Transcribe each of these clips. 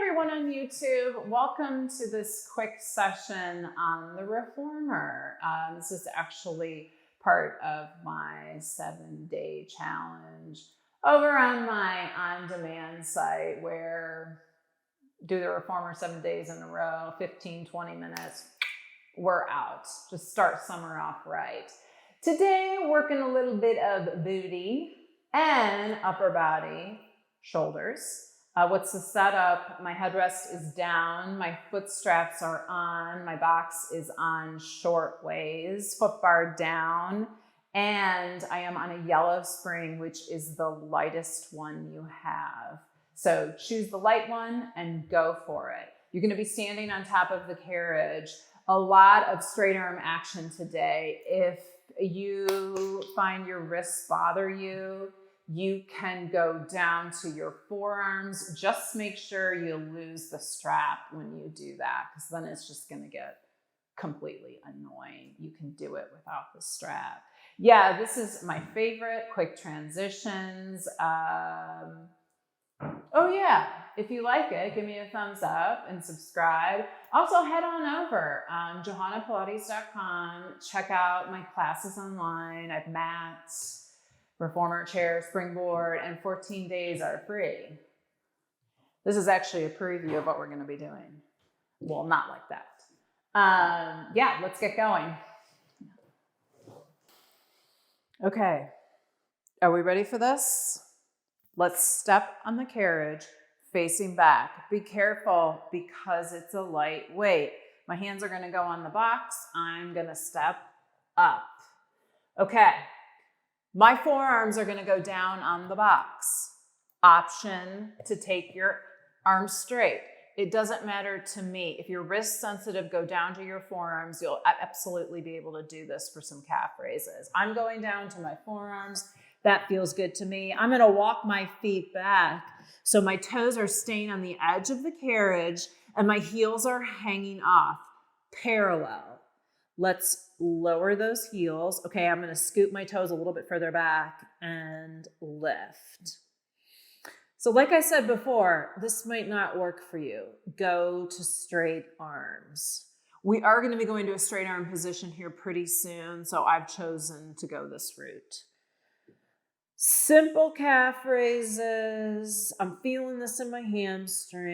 everyone on YouTube. Welcome to this quick session on the reformer. This is actually part of my 7-day challenge over on my on-demand site where do the reformer 7 days in a row, 15, 20 minutes, we're out. Just start summer off right. Today, working a little bit of booty and upper body, shoulders. What's the setup? My headrest is down, my foot straps are on, my box is on short ways, foot bar down, and I am on a yellow spring, which is the lightest one you have. So choose the light one and go for it. You're gonna be standing on top of the carriage. A lot of straight arm action today. If you find your wrists bother you, you can go down to your forearms. Just make sure you lose the strap when you do that, because then it's just going to get completely annoying. You can do it without the strap. Yeah, this is my favorite, quick transitions. Oh yeah, if you like it, give me a thumbs up and subscribe. Also head on over, johannapilates.com. Check out my classes online. I have mats, reformer chair, springboard, and 14 days are free. This is actually a preview of what we're going to be doing. Well, not like that. Yeah, let's get going. Okay, are we ready for this? Let's step on the carriage facing back. Be careful because it's a light weight. My hands are going to go on the box. I'm going to step up. Okay. My forearms are going to go down on the box. Option to take your arms straight. It doesn't matter to me. If you're wrist sensitive, go down to your forearms. You'll absolutely be able to do this for some calf raises. I'm going down to my forearms. That feels good to me. I'm going to walk my feet back so my toes are staying on the edge of the carriage and my heels are hanging off parallel. Let's lower those heels. Okay, I'm going to scoot my toes a little bit further back and lift. So like I said before, this might not work for you. Go to straight arms. We are going to be going to a straight arm position here pretty soon, so I've chosen to go this route. Simple calf raises. I'm feeling this in my hamstrings.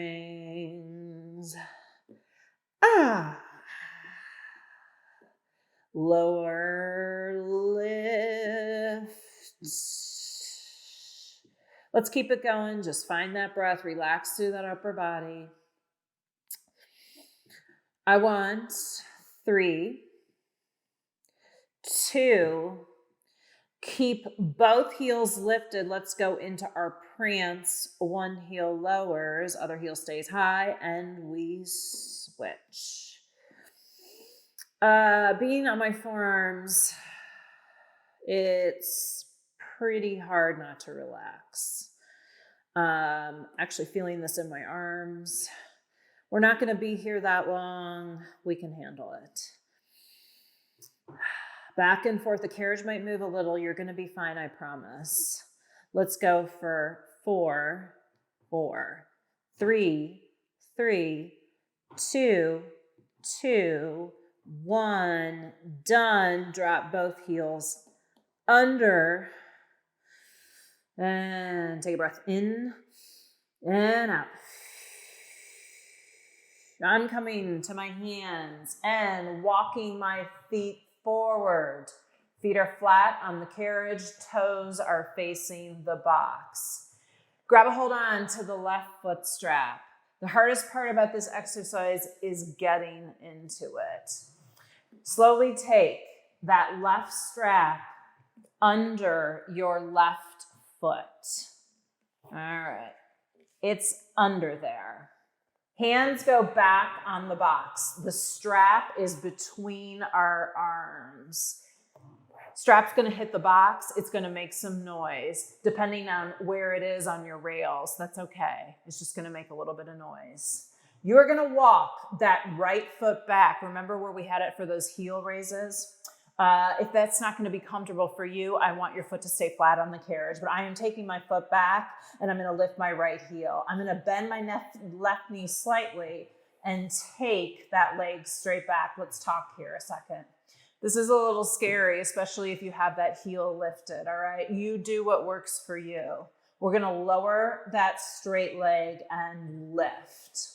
Lower lift. Let's keep it going. Just find that breath. Relax through that upper body. I want 3, 2, keep both heels lifted. Let's go into our prance. One heel lowers, other heel stays high, and we switch. Being on my forearms, it's pretty hard not to relax. Actually feeling this in my arms. We're not going to be here that long. We can handle it. Back and forth. The carriage might move a little. You're going to be fine, I promise. Let's go for 4, 4, 3, 3, 2, 2, 1. Done. Drop both heels under. And take a breath in and out. I'm coming to my hands and walking my feet forward. Feet are flat on the carriage. Toes are facing the box. Grab a hold on to the left foot strap. The hardest part about this exercise is getting into it. Slowly take that left strap under your left foot. All right. It's under there. Hands go back on the box. The strap is between our arms. Strap's going to hit the box. It's going to make some noise. Depending on where it is on your rails, that's okay. It's just going to make a little bit of noise. You're going to walk that right foot back. Remember where we had it for those heel raises? If that's not going to be comfortable for you, I want your foot to stay flat on the carriage, but I am taking my foot back and I'm going to lift my right heel. I'm going to bend my left knee slightly and take that leg straight back. Let's talk here a second. This is a little scary, especially if you have that heel lifted, all right? You do what works for you. We're going to lower that straight leg and lift.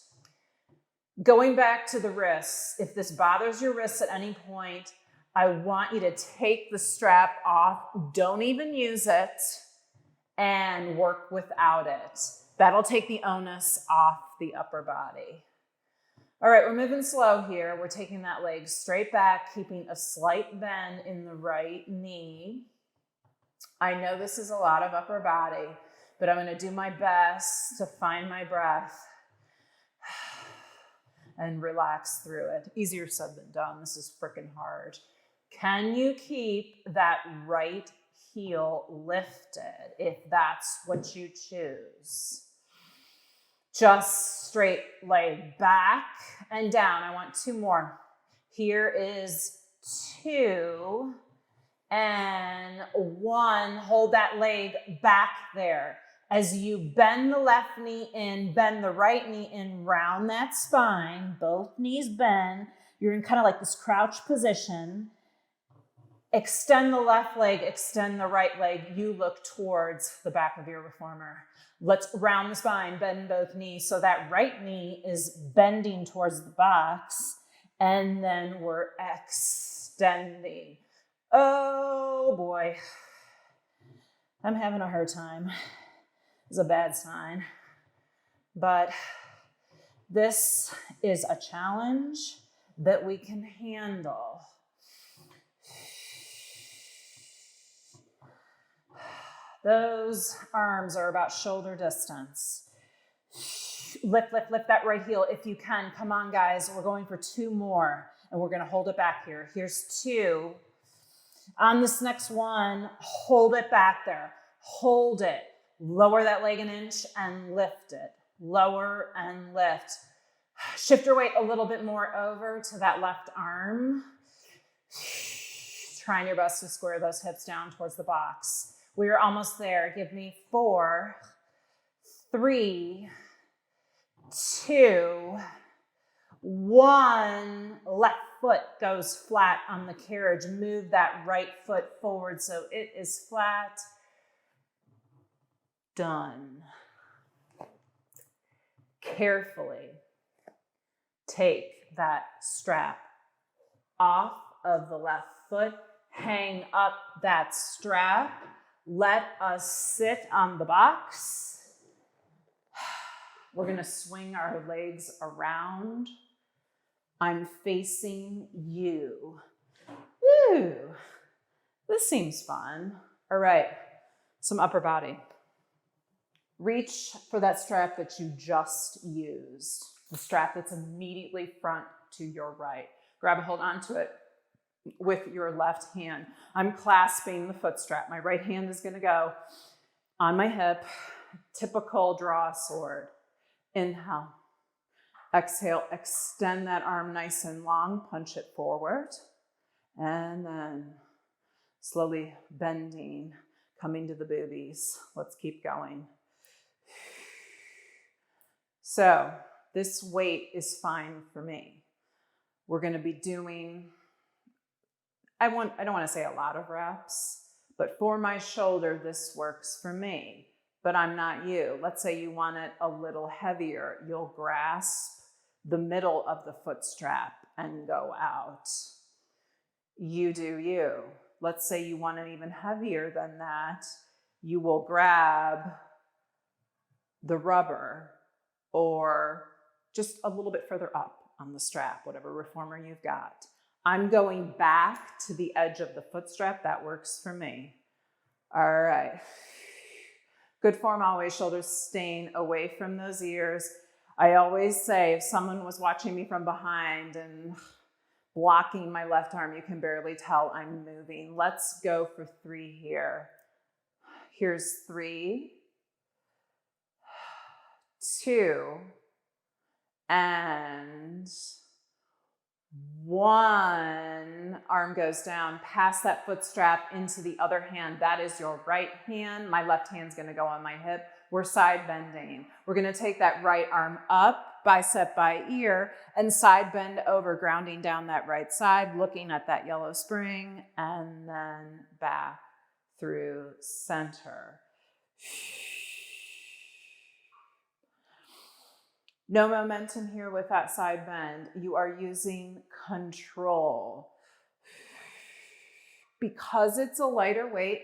Going back to the wrists, if this bothers your wrists at any point, I want you to take the strap off, don't even use it, and work without it. That'll take the onus off the upper body. All right, we're moving slow here. We're taking that leg straight back, keeping a slight bend in the right knee. I know this is a lot of upper body, but I'm going to do my best to find my breath and relax through it. Easier said than done. This is freaking hard. Can you keep that right heel lifted if that's what you choose? Just straight leg back and down. I want 2 more. Here is 2 and 1. Hold that leg back there. As you bend the left knee in, bend the right knee in, round that spine, both knees bend. You're in kind of like this crouch position. Extend the left leg, extend the right leg. You look towards the back of your reformer. Let's round the spine, bend both knees. So that right knee is bending towards the box. And then we're extending. Oh boy. I'm having a hard time. It's a bad sign. But this is a challenge that we can handle. Those arms are about shoulder distance. Lift, lift, lift that right heel if you can. Come on, guys. We're going for 2 more, and we're going to hold it back here. Here's 2. On this next one, hold it back there. Hold it. Lower that leg an inch and lift it. Lower and lift. Shift your weight a little bit more over to that left arm. Trying your best to square those hips down towards the box. We are almost there. Give me 4, 3, 2, 1. Left foot goes flat on the carriage. Move that right foot forward so it is flat. Done. Carefully take that strap off of the left foot. Hang up that strap. Let us sit on the box. We're going to swing our legs around. I'm facing you. Woo! This seems fun. All right, some upper body. Reach for that strap that you just used. The strap that's immediately front to your right. Grab a hold onto it with your left hand. I'm clasping the foot strap. My right hand is going to go on my hip. Typical draw sword. Inhale. Exhale. Extend that arm nice and long. Punch it forward. And then slowly bending, coming to the booties. Let's keep going. So this weight is fine for me. We're going to be doing, I don't want to say a lot of reps, but for my shoulder, this works for me, but I'm not you. Let's say you want it a little heavier. You'll grasp the middle of the foot strap and go out. You do you. Let's say you want it even heavier than that. You will grab the rubber or just a little bit further up on the strap, whatever reformer you've got. I'm going back to the edge of the foot strap. That works for me. All right. Good form always, shoulders staying away from those ears. I always say if someone was watching me from behind and blocking my left arm, you can barely tell I'm moving. Let's go for 3 here. Here's 3, 2, and One arm goes down, pass that foot strap into the other hand. That is your right hand. My left hand's gonna go on my hip. We're side bending. We're gonna take that right arm up, bicep by ear, and side bend over, grounding down that right side, looking at that yellow spring, and then back through center. No momentum here with that side bend. You are using control. Because it's a lighter weight,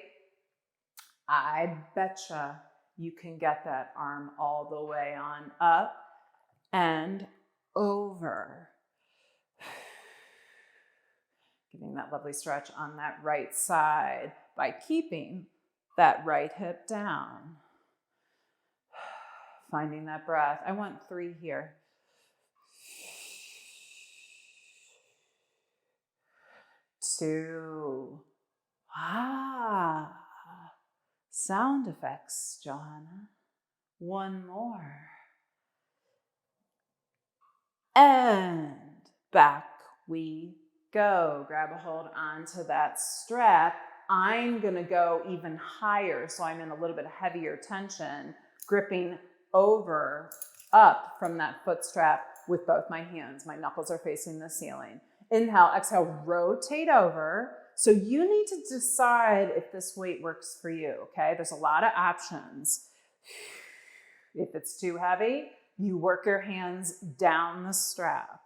I betcha you can get that arm all the way on up and over. Giving that lovely stretch on that right side by keeping that right hip down. Finding that breath. I want 3 here. 2. Sound effects, Johanna. 1 more. And back we go. Grab a hold onto that strap. I'm gonna go even higher, so I'm in a little bit heavier tension, gripping over, up from that foot strap with both my hands. My knuckles are facing the ceiling. Inhale, exhale, rotate over. So you need to decide if this weight works for you, okay? There's a lot of options. If it's too heavy, you work your hands down the strap.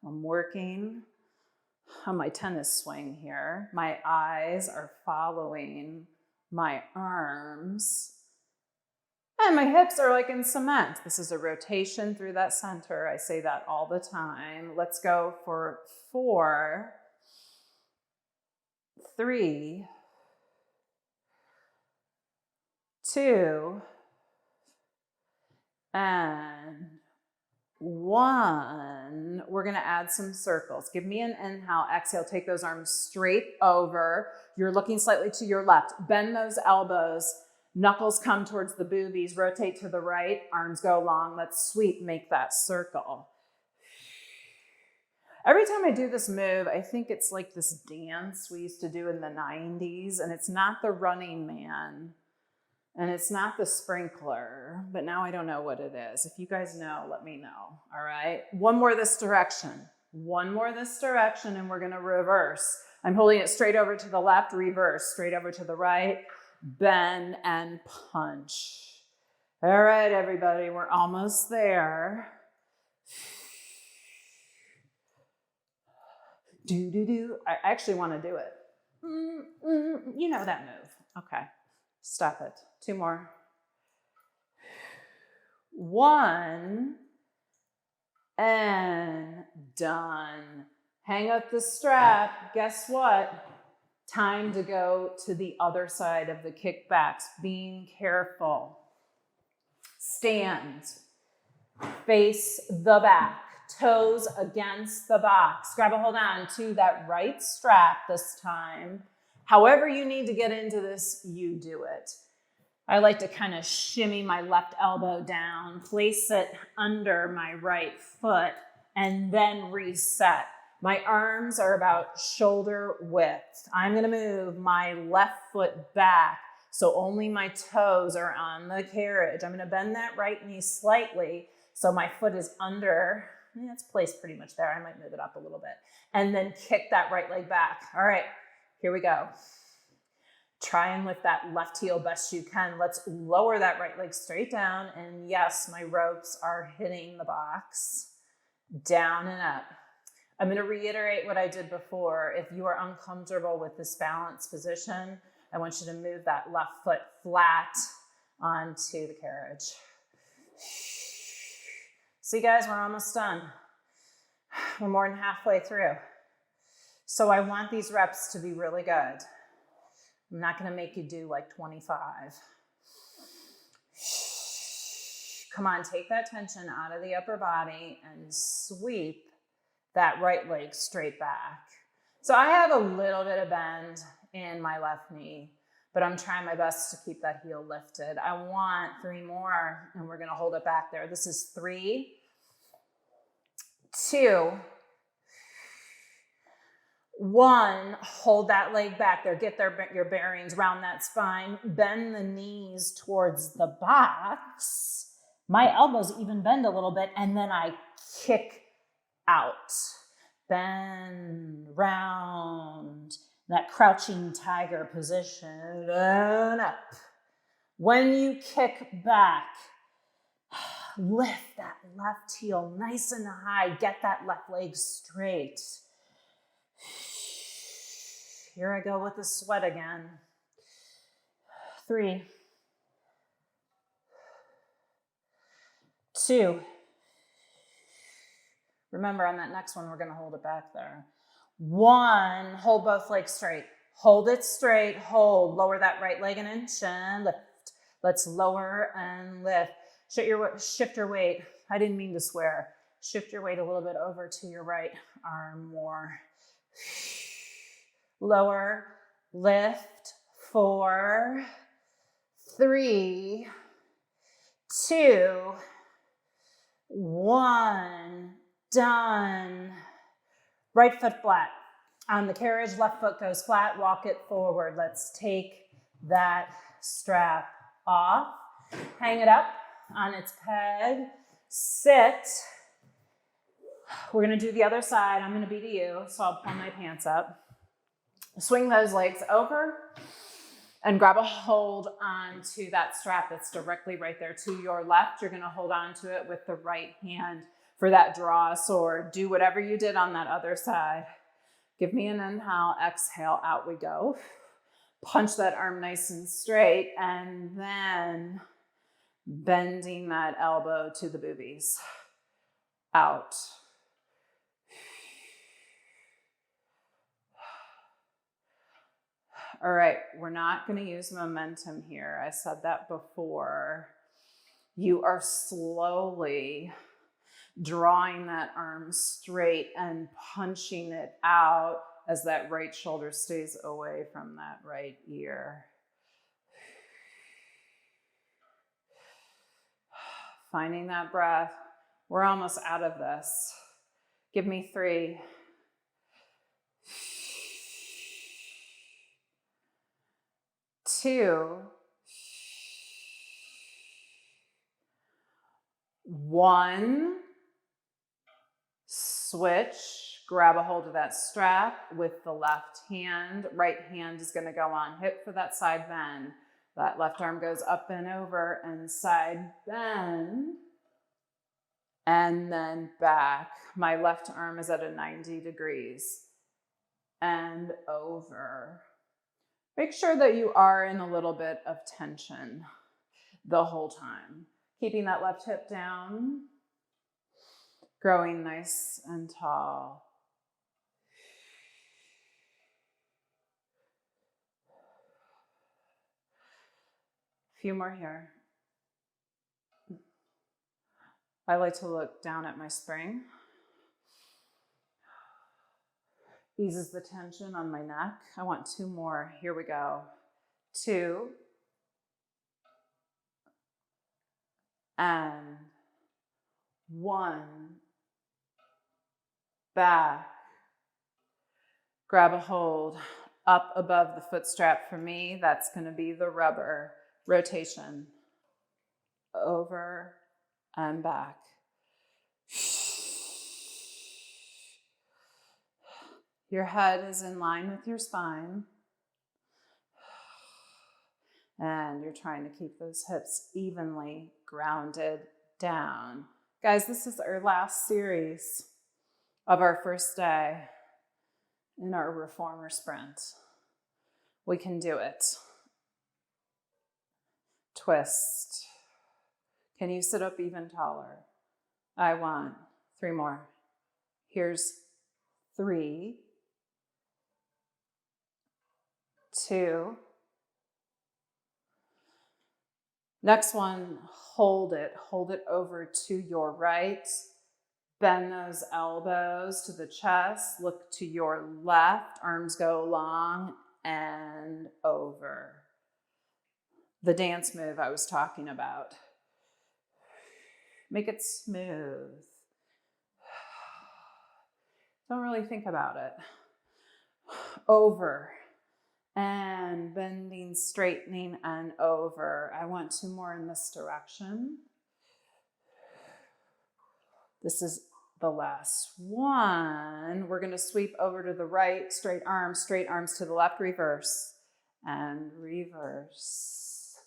I'm working on my tennis swing here. My eyes are following my arms. And my hips are like in cement. This is a rotation through that center. I say that all the time. Let's go for 4, 3, 2, and 1. We're gonna add some circles. Give me an inhale, exhale, take those arms straight over. You're looking slightly to your left. Bend those elbows. Knuckles come towards the boobies, rotate to the right, arms go long. Let's sweep, make that circle. Every time I do this move, I think it's like this dance we used to do in the 90s, and it's not the Running Man, and it's not the sprinkler, but now I don't know what it is. If you guys know, let me know, all right? 1 more this direction. 1 more this direction, and we're gonna reverse. I'm holding it straight over to the left, reverse, straight over to the right, bend and punch. All right, everybody, we're almost there. Do. I actually want to do it. You know that move. Okay, stop it. 2 more. 1 and done. Hang up the strap. Guess what? Time to go to the other side of the kickbacks. Being careful. Stand. Face the back. Toes against the box. Grab a hold on to that right strap this time. However you need to get into this, you do it. I like to kind of shimmy my left elbow down, place it under my right foot, and then reset. My arms are about shoulder width. I'm gonna move my left foot back so only my toes are on the carriage. I'm gonna bend that right knee slightly so my foot is under, it's placed pretty much there. I might move it up a little bit. And then kick that right leg back. All right, here we go. Try and lift that left heel best you can. Let's lower that right leg straight down. And yes, my ropes are hitting the box. Down and up. I'm going to reiterate what I did before. If you are uncomfortable with this balanced position, I want you to move that left foot flat onto the carriage. See, guys, we're almost done. We're more than halfway through. So I want these reps to be really good. I'm not going to make you do like 25. Come on, take that tension out of the upper body and sweep that right leg straight back. So I have a little bit of bend in my left knee, but I'm trying my best to keep that heel lifted. I want 3 more, and we're going to hold it back there. This is 3, 2, 1, hold that leg back there. Get your bearings around that spine. Bend the knees towards the box. My elbows even bend a little bit, and then I kick out. Bend, round, that crouching tiger position, and up. When you kick back, lift that left heel nice and high. Get that left leg straight. Here I go with the sweat again. 3, 2. Remember, on that next one, we're going to hold it back there. 1, hold both legs straight. Hold it straight, hold. Lower that right leg an inch and lift. Let's lower and lift. Shift your weight. I didn't mean to swear. Shift your weight a little bit over to your right arm more. Lower, lift. 4, 3, 2, 1. Done. Right foot flat. On the carriage, left foot goes flat. Walk it forward. Let's take that strap off. Hang it up on its peg. Sit. We're going to do the other side. I'm going to be to you, so I'll pull my pants up. Swing those legs over and grab a hold onto that strap that's directly right there to your left. You're going to hold on to it with the right hand for that draw sword. Do whatever you did on that other side. Give me an inhale, exhale, out we go. Punch that arm nice and straight, and then bending that elbow to the boobies. Out. All right, we're not going to use momentum here. I said that before. You are slowly drawing that arm straight and punching it out as that right shoulder stays away from that right ear. Finding that breath. We're almost out of this. Give me 3. 2, 1. Switch. Grab a hold of that strap with the left hand. Right hand is going to go on hip for that side bend. That left arm goes up and over and side bend. And then back. My left arm is at a 90 degrees. And over. Make sure that you are in a little bit of tension the whole time. Keeping that left hip down. Growing nice and tall. A few more here. I like to look down at my spring. Eases the tension on my neck. I want 2 more. Here we go. 2. And 1. Back. Grab a hold up above the foot strap. For me, that's going to be the rubber rotation. Over and back. Your head is in line with your spine. And you're trying to keep those hips evenly grounded down. Guys, this is our last series of our first day in our reformer sprint. We can do it. Twist. Can you sit up even taller? I want 3 more. Here's 3, 2. Next one, hold it. Hold it over to your right. Bend those elbows to the chest. Look to your left. Arms go long and over. The dance move I was talking about. Make it smooth. Don't really think about it. Over and bending, straightening, and over. I want 2 more in this direction. This is the last one. We're going to sweep over to the right, straight arms to the left, reverse, and reverse.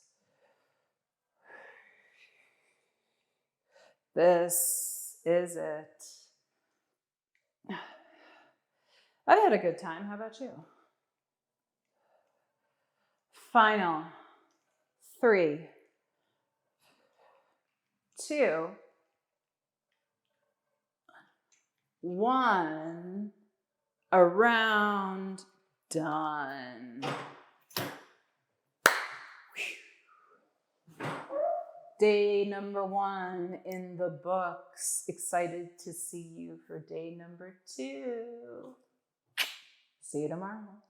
This is it. I had a good time. How about you? Final 3, 2, 1. Around, done. Day number 1 in the books. Excited to see you for day number 2. See you tomorrow.